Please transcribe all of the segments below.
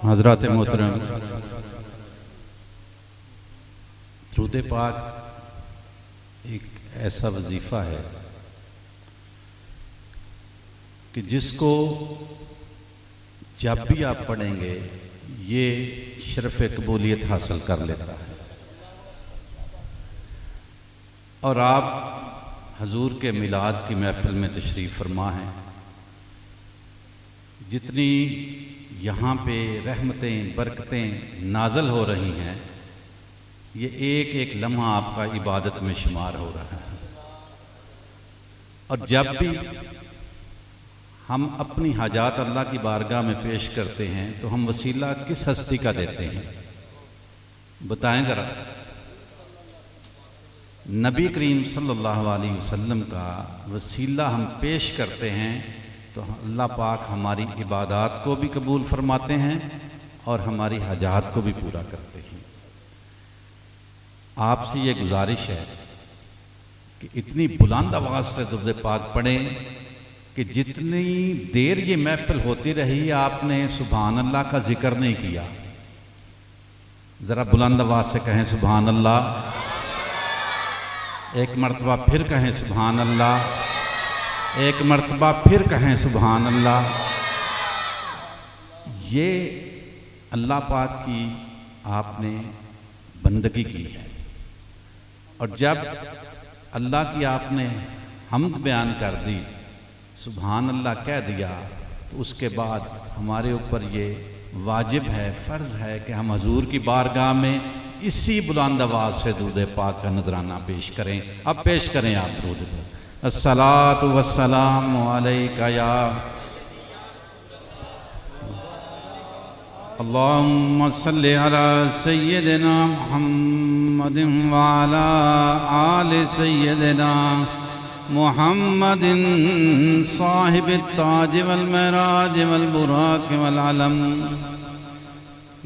حضرات محترم، درود پاک ایک ایسا وظیفہ ہے کہ جس کو جب بھی آپ پڑھیں گے یہ شرف قبولیت حاصل کر لیتا ہے، اور آپ حضور کے میلاد کی محفل میں تشریف فرما ہیں۔ جتنی یہاں پہ رحمتیں برکتیں نازل ہو رہی ہیں، یہ ایک ایک لمحہ آپ کا عبادت میں شمار ہو رہا ہے، اور جب بھی ہم اپنی حاجات اللہ کی بارگاہ میں پیش کرتے ہیں تو ہم وسیلہ کس ہستی کا دیتے ہیں؟ بتائیں ذرا۔ نبی کریم صلی اللہ علیہ وسلم کا وسیلہ ہم پیش کرتے ہیں تو اللہ پاک ہماری عبادات کو بھی قبول فرماتے ہیں اور ہماری حاجات کو بھی پورا کرتے ہیں۔ آپ سے یہ گزارش ہے کہ اتنی بلند آواز سے درود پاک پڑھیں کہ جتنی دیر یہ محفل ہوتی رہی آپ نے سبحان اللہ کا ذکر نہیں کیا۔ ذرا بلند آواز سے کہیں سبحان اللہ، ایک مرتبہ پھر کہیں سبحان اللہ، ایک مرتبہ پھر کہیں سبحان اللہ۔ یہ اللہ پاک کی آپ نے بندگی کی ہے، اور جب اللہ کی آپ نے حمد بیان کر دی، سبحان اللہ کہہ دیا، تو اس کے بعد ہمارے اوپر یہ واجب ہے، فرض ہے کہ ہم حضور کی بارگاہ میں اسی بلند آواز سے درود پاک کا نذرانہ پیش کریں۔ اب پیش کریں آپ درود پاک۔ الصلاۃ والسلام علیک یا اللہم صلی علی سیدنا محمد وعلی آل سیدنا محمد صاحب التاج والمعراج والبراق والعلم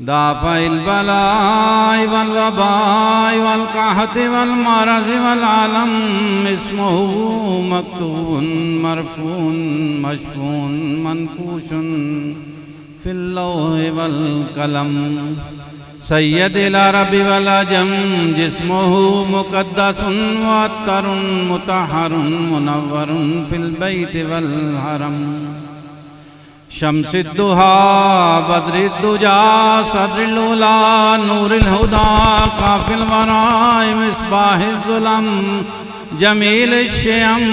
دافع البلاء والوباء والقحط والمرض والعلم اسمه مكتوب مرفوع مشفوع منقوش في اللوح والقلم سید العرب والعجم جسمه مقدس معطر مطہر منور في البيت والحرم شمس الضحى بدر الدجى صدر الأولى نور الهدى كاف الورى مصباح الظلم جمیل الشیم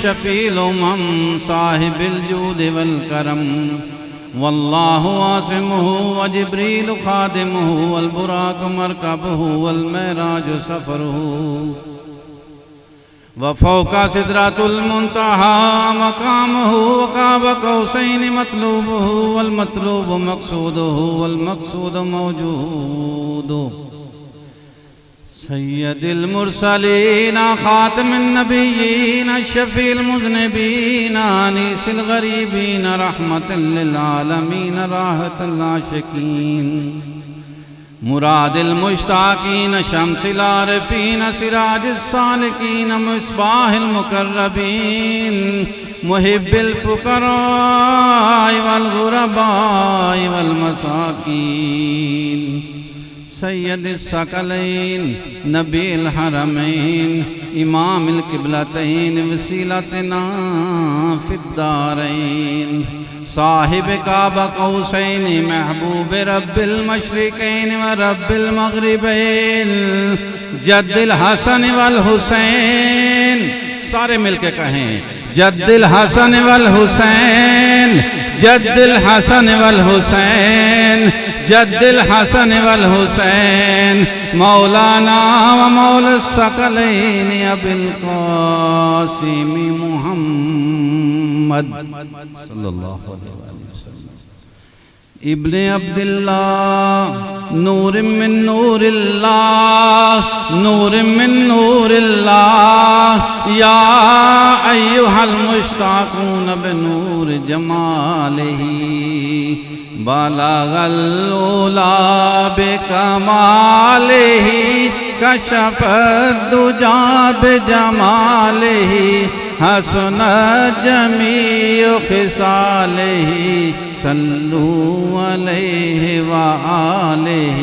شفیع الامم صاحب الجود والکرم واللہ عاصمہ وجبریل خادمہ والبراق مرکبہ والمعراج سفرہ وفوق سدرۃ المنتہى مقامہ وقاب قوسین مطلوبہ والمطلوب مقصودہ والمقصود موجود سید المرسلین خاتم النبیین الشفیع المذنبین انیس الغریبین رحمت للعالمین راحت العاشقین مراد المشتاقین شمس العارفین سراج السالکین مصباح المقربین محب الفقراء والغرباء والمساکین سید الثقلین نبی الحرمین امام القبلتین وسیلتنا فی الدارین صاحب کعبہ قوسین محبوب رب المشرقین و رب المغربین جد الحسن والحسین سارے مل کے کہیں جد الحسن والحسین جد الحسن والحسین جد الحسن والحسین مولانا و مولا الثقلین ابی القاسم محمد صلی اللہ علیہ وسلم ابن عبداللہ نور من نور اللہ نور من نور اللہ یا ایہا المشتاقون بنور جمالہ بلغ العلا بکمالہ کشف الدجا بجمالہ حسن جمیع خصالہ صلوا علیہ وآلہ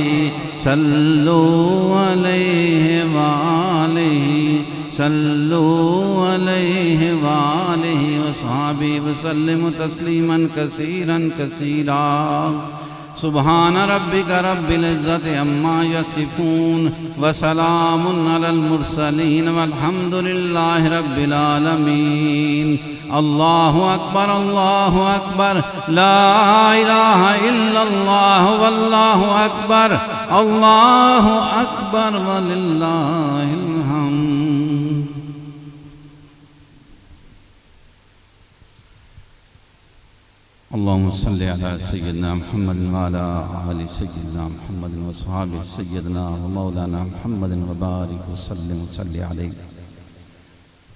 صلوا علیہ وآلہ صلوا علیہ وآلہ وصحبہ وسلم تسلیما کثیرا کثیرا سبحان ربک رب العزت عما یصفون وسلام علی المرسلین والحمد للہ رب العالمین اللہ اکبر لا الہ الا اللہ واللہ اکبر وللہ الحمد اللهم صل على سيدنا محمد وعلى آل سيدنا محمد وصحابه سيدنا ومولانا محمد وبارك وسلم وصلي عليه.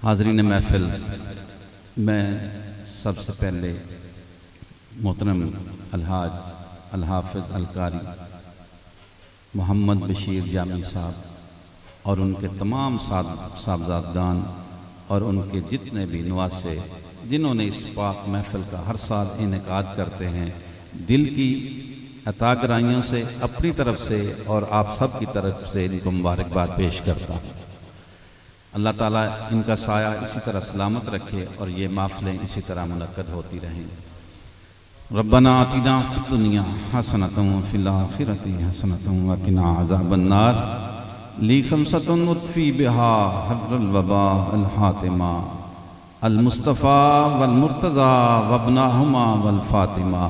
حاضرین محفل، میں سب سے پہلے محترم الحاج الحافظ القاری محمد بشیر جامی صاحب اور ان کے تمام صاحبزادگان اور ان کے جتنے بھی نواسے جنہوں نے اس پاک محفل کا ہر سال انعقاد کرتے ہیں، دل کی عطا گرائیوں سے اپنی طرف سے اور آپ سب کی طرف سے ان کو مبارکباد پیش کرتا ہوں. اللہ تعالیٰ ان کا سایہ اسی طرح سلامت رکھے اور یہ محفلیں اسی طرح منعقد ہوتی رہیں. ربنا آتنا فی الدنیا حسنۃ وفی الآخرۃ حسنۃ وقنا عذاب النار. لی خمسۃ اطفی بہا حر الوباء الحاتمہ المصطفیٰ والمرتضیٰ وابناہما والفاطمہ.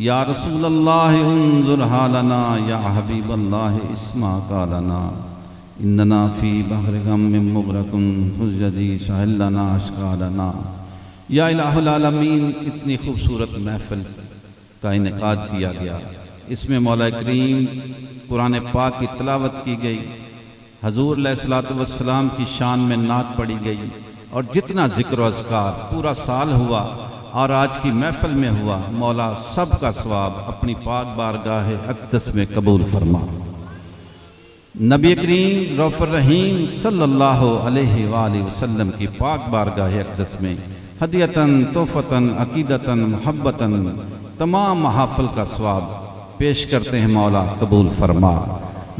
یا رسول اللہ انظر حالنا یا حبیب اللہ اسمع قالنا اننا فی بحر غم مغرق حجدی سہل لنا اشکالنا. یا الہ العالمین، اتنی خوبصورت محفل کا انعقاد کیا گیا. اس میں مولا کریم قرآن پاک کی تلاوت کی گئی، حضور علیہ السلام کی شان میں نعت پڑھی گئی اور جتنا ذکر و اذکار پورا سال ہوا اور آج کی محفل میں ہوا، مولا سب کا ثواب اپنی پاک بارگاہ اقدس میں قبول فرما. نبی کریم رؤوف الرحیم صلی اللہ علیہ وآلہ وسلم کی پاک بارگاہ اقدس میں ہدیتاً تحفتاً عقیدتاً محبتاً تمام محافل کا ثواب پیش کرتے ہیں، مولا قبول فرما.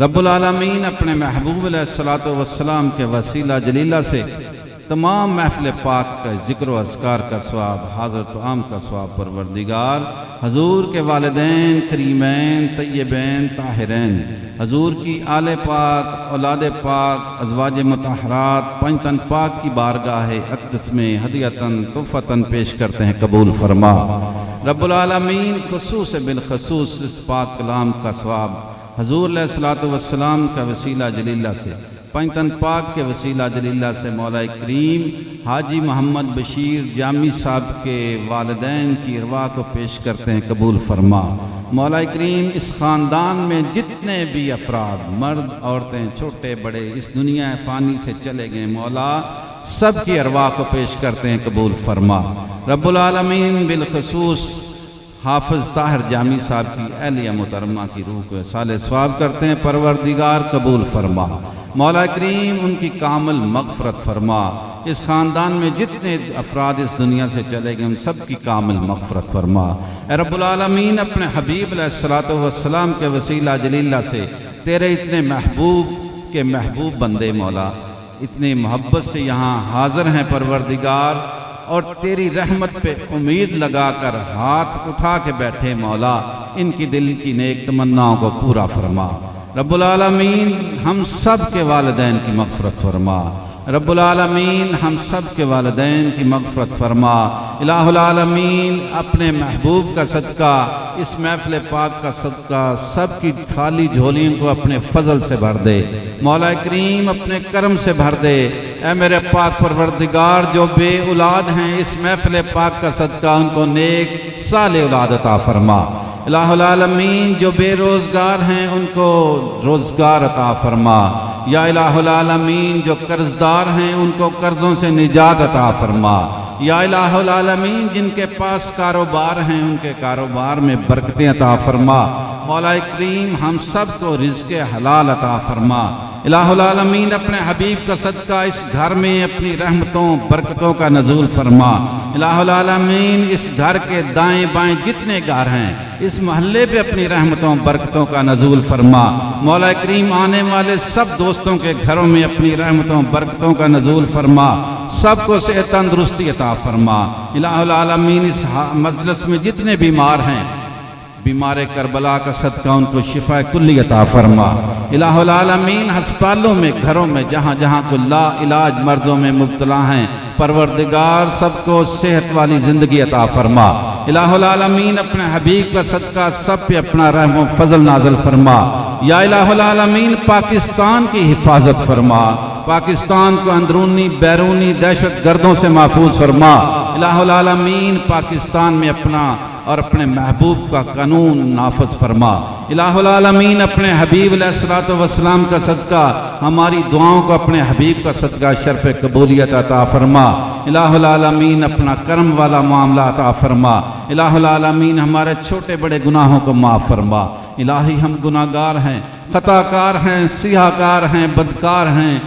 رب العالمین اپنے محبوب علیہ السلام کے وسیلہ جلیلہ سے تمام محفل پاک کا ذکر و اذکار کا ثواب، حاضر طعام کا ثواب پروردگار حضور کے والدین کریمین طیبین طاہرین، حضور کی آل پاک، اولاد پاک، ازواج مطہرات، پنج تن پاک کی بارگاہ اقدس میں ہدیتاً تحفتاً پیش کرتے ہیں، قبول فرما. رب العالمین خصوص بالخصوص اس پاک کلام کا ثواب حضور علیہ السلام کا وسیلہ جلیلہ سے، پنج تن پاک کے وسیلہ جلیلہ سے مولا کریم حاجی محمد بشیر جامی صاحب کے والدین کی ارواح کو پیش کرتے ہیں، قبول فرما. مولا کریم اس خاندان میں جتنے بھی افراد، مرد عورتیں چھوٹے بڑے اس دنیا فانی سے چلے گئے، مولا سب کی ارواح کو پیش کرتے ہیں، قبول فرما. رب العالمین بالخصوص حافظ طاہر جامی صاحب کی اہلیہ محترمہ کی روح کو اصال ثواب کرتے ہیں، پروردگار قبول فرما. مولا کریم ان کی کامل مغفرت فرما. اس خاندان میں جتنے افراد اس دنیا سے چلے گئے ان سب کی کامل مغفرت فرما. اے رب العالمین اپنے حبیب علیہ السلام کے وسیلہ جلیلہ سے تیرے اتنے محبوب کے محبوب بندے مولا اتنی محبت سے یہاں حاضر ہیں پروردگار، اور تیری رحمت پہ امید لگا کر ہاتھ اٹھا کے بیٹھے مولا، ان کی دل کی نیک تمناؤں کو پورا فرما. رب العالمین ہم سب کے والدین کی مغفرت فرما. رب العالمین ہم سب کے والدین کی مغفرت فرما. الہ العالمین اپنے محبوب کا صدقہ، اس محفل پاک کا صدقہ سب کی خالی جھولیوں کو اپنے فضل سے بھر دے. مولا کریم اپنے کرم سے بھر دے. اے میرے پاک پروردگار جو بے اولاد ہیں اس محفل پاک کا صدقہ ان کو نیک صالح اولاد عطا فرما. الہ العالمین جو بے روزگار ہیں ان کو روزگار عطا فرما. یا الہ العالمین جو قرضدار ہیں ان کو قرضوں سے نجات عطا فرما. یا الہ العالمین جن کے پاس کاروبار ہیں ان کے کاروبار میں برکتیں عطا فرما. مولا کریم ہم سب کو رزق حلال عطا فرما. الہ العالمین اپنے حبیب کا صدقہ اس گھر میں اپنی رحمتوں برکتوں کا نزول فرما۔ الہ العالمین اس گھر کے دائیں بائیں جتنے گھر ہیں اس محلے پہ اپنی رحمتوں برکتوں کا نزول فرما۔ مولا کریم آنے والے سب دوستوں کے گھروں میں اپنی رحمتوں برکتوں کا نزول فرما، سب کو صحت تندرستی عطا فرما۔ الہ العالمین اس مجلس میں جتنے بیمار ہیں، بیمار کربلا کا صدقہ ان کو شفا کلی عطا فرما۔ الہ العالمین ہسپتالوں میں گھروں میں جہاں جہاں کو لا علاج مرضوں میں مبتلا ہیں، پروردگار سب کو صحت والی زندگی عطا فرما۔ الہ العالمین اپنے حبیب کا صدقہ سب پہ اپنا رحم و فضل نازل فرما۔ یا الہ العالمین پاکستان کی حفاظت فرما، پاکستان کو اندرونی بیرونی دہشت گردوں سے محفوظ فرما۔ الہ العالمین پاکستان میں اپنا اور اپنے محبوب کا قانون نافذ فرما۔ الہ العالمین اپنے حبیب علیہ السلام کا صدقہ ہماری دعاؤں کو اپنے حبیب کا صدقہ شرف قبولیت عطا فرما۔ الہ العالمین اپنا کرم والا معاملہ عطا فرما۔ الہ العالمین ہمارے چھوٹے بڑے گناہوں کو معاف فرما۔ الہی ہم گناہگار ہیں، خطا کار ہیں، سیاہ کار ہیں، بدکار ہیں،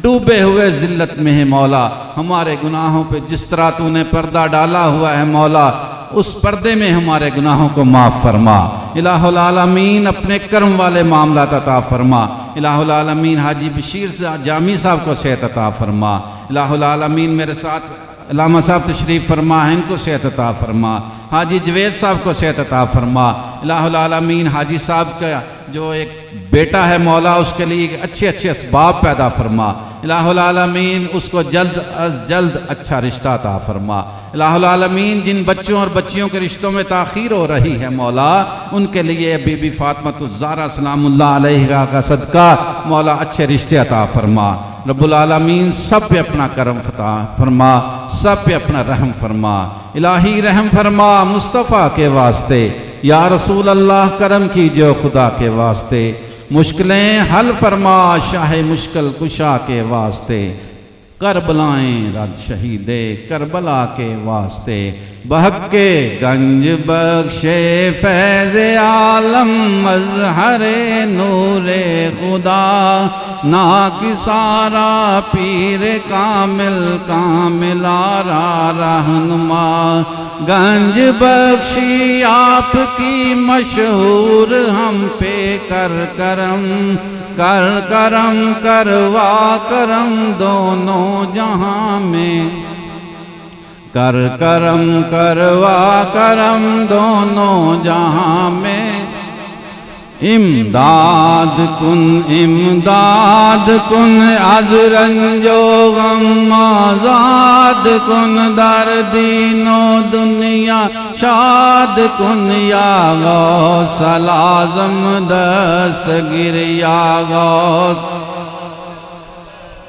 ڈوبے ہوئے ذلت میں ہے مولا۔ ہمارے گناہوں پہ جس طرح تو نے پردہ ڈالا ہوا ہے مولا، اس پردے میں ہمارے گناہوں کو معاف فرما۔ الہ العالمین اپنے کرم والے معاملات عطا فرما۔ الہ العالمین حاجی بشیر جامی صاحب کو صحت عطا فرما۔ الہ العالمین میرے ساتھ علامہ صاحب تشریف فرما ہیں، ان کو صحت عطا فرما۔ حاجی جوید صاحب کو صحت عطا فرما۔ الہ العالمین حاجی صاحب کا جو ایک بیٹا ہے مولا، اس کے لیے اچھے اچھے اسباب پیدا فرما۔ الہ العالمین اس کو جلد از جلد اچھا رشتہ عطا فرما۔ الہ العالمین جن بچوں اور بچیوں کے رشتوں میں تاخیر ہو رہی ہے مولا، ان کے لیے بی بی فاطمہ الزہرا سلام اللہ علیہ کا صدقہ مولا اچھے رشتے عطا فرما۔ رب العالمین سب پہ اپنا کرم فرما، سب پہ اپنا رحم فرما۔ الہی رحم فرما مصطفیٰ کے واسطے، یا رسول اللہ کرم کیجو خدا کے واسطے، مشکلیں حل فرما شاہ مشکل کشا کے واسطے، کربلائیں رد شہید کربلا کے واسطے، بہک کے گنج بخشے فیض عالم مظہر نور خدا، ناکسارا پیر کامل کامل آرا رہنما، گنج بخشی آپ کی مشہور ہم پہ کر کرم، کر کرم کروا کرم دونوں جہاں میں، کر کرم کروا کرم دونوں جہاں میں، امداد کن از رنج و غم آزاد کن، در دین و دنیا شاد کن، یا غوث الاعظم دستگیر یا غوث،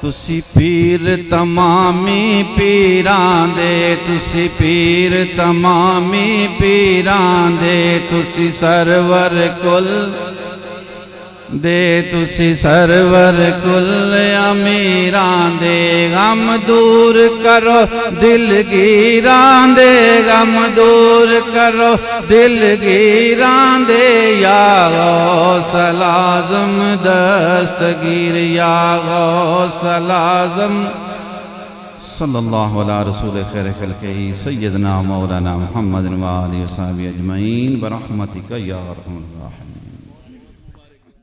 تسی پیر تمامی پیران دے، تسی پیر تمامی پیران دے، تسی سرور کل دے، تسی سرور کل امیران دے، غم دور کرو دل گیران دے، غم دور کرو دل گیران دے، یا غوث الاعظم دستگیر یا غوث الاعظم۔ صلی اللہ علیہ رسول خیر خلقہ سیدنا مولانا محمد و آلہ و صحبہ اجمعین برحمتک یا ارحم الراحمین۔